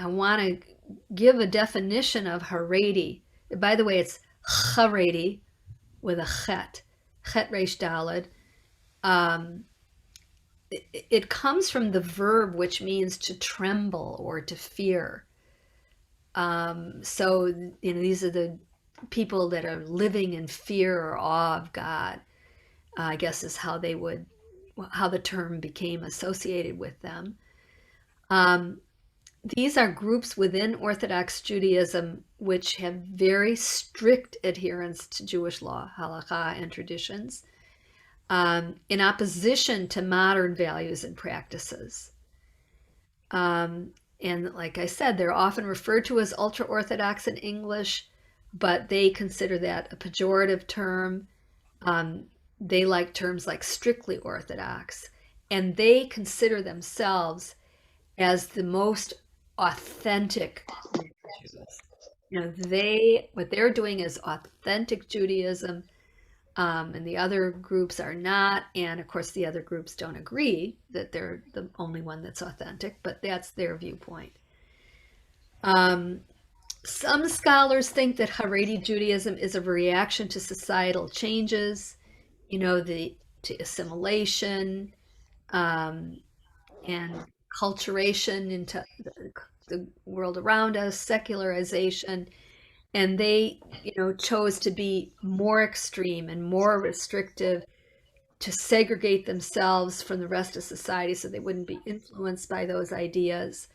want to give a definition of Haredi. By the way, it's Haredi with a chet resh daled. It comes from the verb which means to tremble or to fear. So these are the people that are living in fear or awe of God, I guess is how the term became associated with them. These are groups within Orthodox Judaism which have very strict adherence to Jewish law, halakha, and traditions, in opposition to modern values and practices. And like I said, they're often referred to as ultra-Orthodox in English, but they consider that a pejorative term. They like terms like strictly Orthodox, and they consider themselves as the most authentic Jews. What they're doing is authentic Judaism, and the other groups are not. And of course, the other groups don't agree that they're the only one that's authentic, but that's their viewpoint. Some scholars think that Haredi Judaism is a reaction to societal changes, to assimilation and culturation into the world around us, secularization. And they, chose to be more extreme and more restrictive, to segregate themselves from the rest of society so they wouldn't be influenced by those ideas.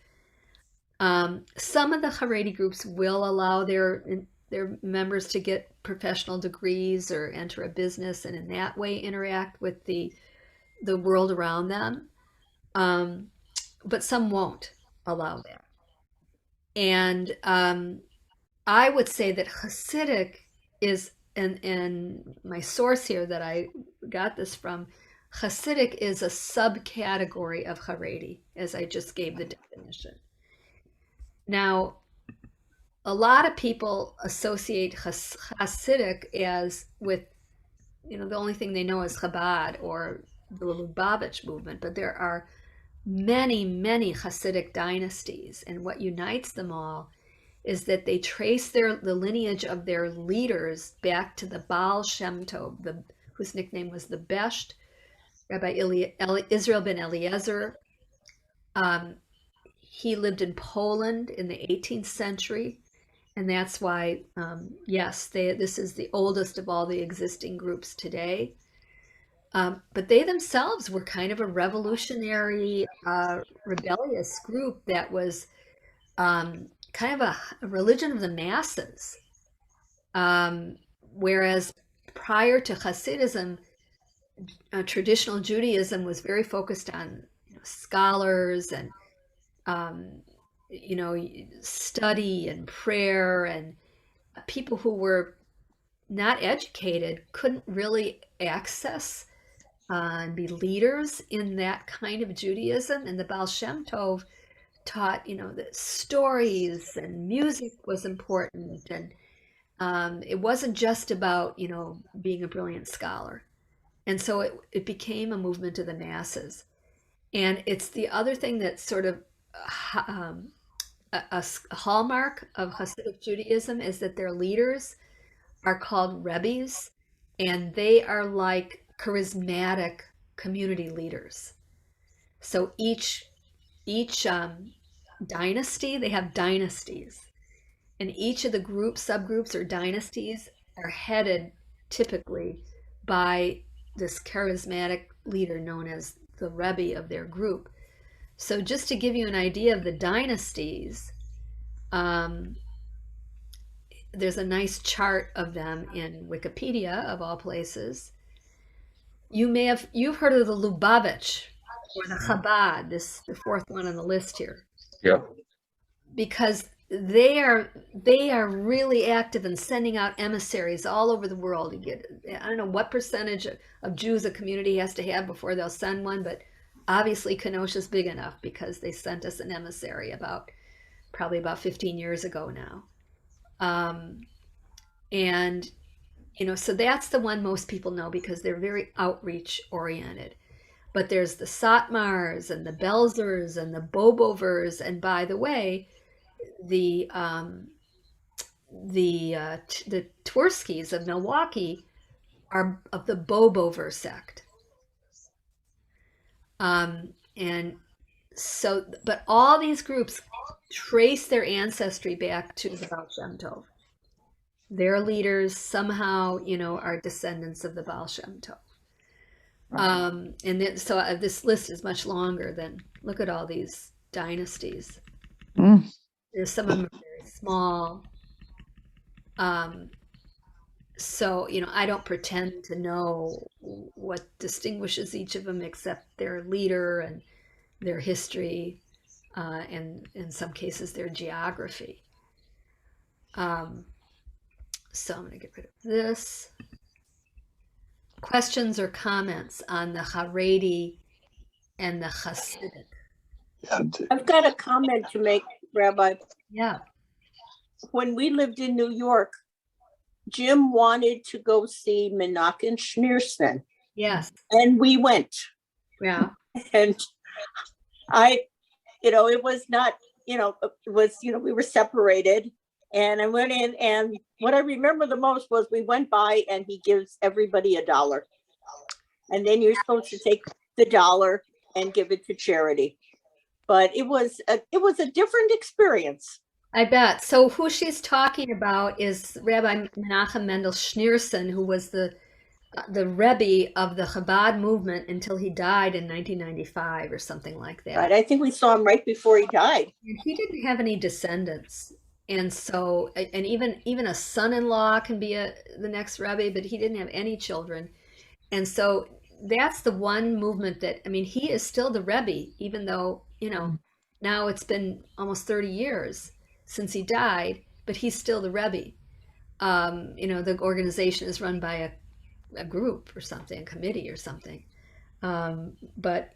Some of the Haredi groups will allow their members to get professional degrees or enter a business and in that way interact with the the world around them, but some won't allow that. And I would say that Hasidic is, and my source here that I got this from, Hasidic is a subcategory of Haredi, as I just gave the definition. Now, a lot of people associate Hasidic as with, the only thing they know is Chabad or the Lubavitch movement, but there are many, many Hasidic dynasties, and what unites them all is that they trace the lineage of their leaders back to the Baal Shem Tov, whose nickname was the Besht, Rabbi Israel ben Eliezer. He lived in Poland in the 18th century, and that's why, yes, this is the oldest of all the existing groups today. But they themselves were kind of a revolutionary, rebellious group that was kind of a religion of the masses. Whereas prior to Hasidism, traditional Judaism was very focused on scholars and study and prayer, and people who were not educated couldn't really access and be leaders in that kind of Judaism. And the Baal Shem Tov taught, that stories and music was important, and it wasn't just about, being a brilliant scholar. And so it became a movement of the masses. And it's the other thing that's sort of a hallmark of Hasidic Judaism is that their leaders are called rebbes, and they are like charismatic community leaders. So each dynasty, they have dynasties, and each of the subgroups or dynasties are headed typically by this charismatic leader known as the Rebbe of their group. So just to give you an idea of the dynasties, there's a nice chart of them in Wikipedia, of all places. You've heard of the Lubavitch or the Chabad, the fourth one on the list here. Yeah. Because they are really active in sending out emissaries all over the world. You get, I don't know what percentage of Jews a community has to have before they'll send one, but obviously Kenosha's big enough because they sent us an emissary probably about 15 years ago now. And so that's the one most people know because they're very outreach oriented. But there's the Satmars and the Belzers and the Bobovers, and by the way, the Twerskis of Milwaukee are of the Bobover sect. And so, but all these groups trace their ancestry back to the Baal Shem Tov. Their leaders somehow, are descendants of the Baal Shem Tov. And then, so this list is much longer than, look at all these dynasties. There's some of them are very small. So, I don't pretend to know what distinguishes each of them except their leader and their history, and in some cases their geography. So I'm going to get rid of this. Questions or comments on the Haredi and the Hasidic? I've got a comment to make, Rabbi. Yeah. When we lived in New York, Jim wanted to go see Menachem Schneerson. Yes. And we went. Yeah. And it was not, it was, we were separated. And I went in, and what I remember the most was we went by and he gives everybody $1. And then you're supposed to take the $1 and give it to charity. But it was a different experience. I bet. So who she's talking about is Rabbi Menachem Mendel Schneerson, who was the Rebbe of the Chabad movement until he died in 1995 or something like that. Right. I think we saw him right before he died. And he didn't have any descendants. And so, and even a son-in-law can be the next Rebbe, but he didn't have any children. And so that's the one movement that, I mean, he is still the Rebbe, even though, now it's been almost 30 years since he died, but he's still the Rebbe. The organization is run by a group or something, a committee or something. But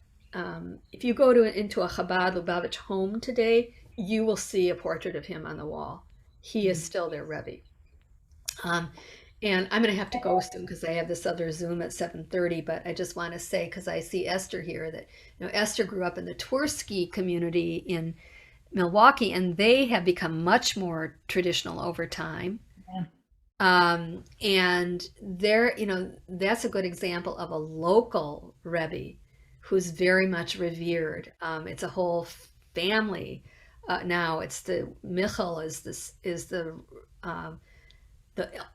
if you go into a Chabad Lubavitch home today, you will see a portrait of him on the wall. He is still their Rebbe. And I'm going to have to go soon because I have this other Zoom at 7:30. But I just want to say, because I see Esther here, that Esther grew up in the Twersky community in Milwaukee, and they have become much more traditional over time. Yeah. And they're, that's a good example of a local Rebbe who's very much revered. It's a whole family now. It's the Michal is the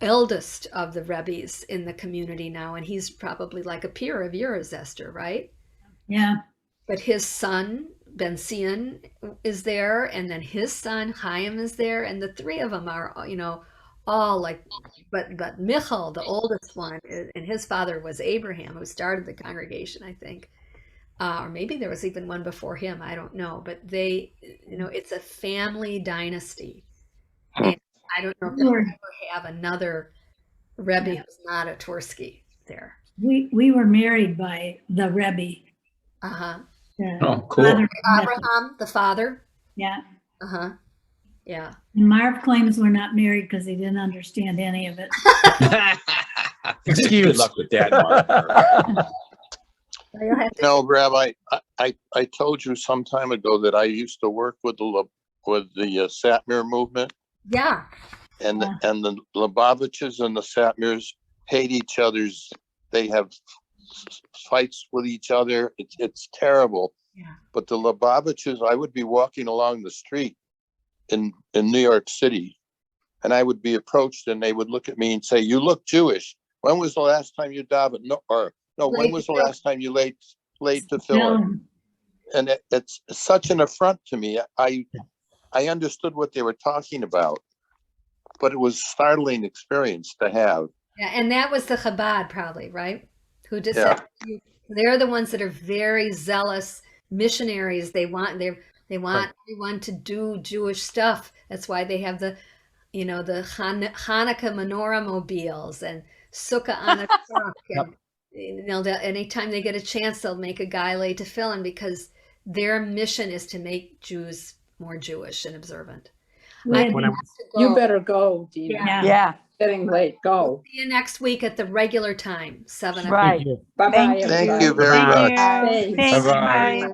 eldest of the Rebbes in the community now, and he's probably like a peer of yours, Esther, right? Yeah. But his son Ben Sion is there, and then his son Chaim is there, and the three of them are, all like, but Michal, the oldest one, and his father was Abraham, who started the congregation, I think. Or maybe there was even one before him, I don't know. But they, it's a family dynasty. And I don't know if they'll ever have another Rebbe who's not a Twersky there. We were married by the Rebbe. Uh-huh. Oh, cool. Abraham, the father. Yeah. Uh-huh. Yeah. And Marv claims we're not married because he didn't understand any of it. Excuse. Good luck with that, Mark. No, Rabbi, I told you some time ago that I used to work with the Satmar movement. Yeah. And the Lubavitches and the Satmars hate each other's. They have fights with each other. It's terrible. Yeah. But the Lubavitches, I would be walking along the street in New York City, and I would be approached, and they would look at me and say, "You look Jewish. When was the last time you davened? No, when was the last time you laid tefillin?" And it's such an affront to me. I understood what they were talking about, but it was a startling experience to have. Yeah, and that was the Chabad probably, right? Who just said, they're the ones that are very zealous missionaries. They want everyone to do Jewish stuff. That's why they have the Hanukkah menorah mobiles and sukkah on a truck. And anytime they get a chance, they'll make a guy lay tefillin because their mission is to make Jews more Jewish and observant. You better go, Dina. Yeah. Getting late. Go. See you next week at the regular time, 7 o'clock. Right. Bye bye. Thank you very much. Thanks. Thanks. Bye-bye. Bye.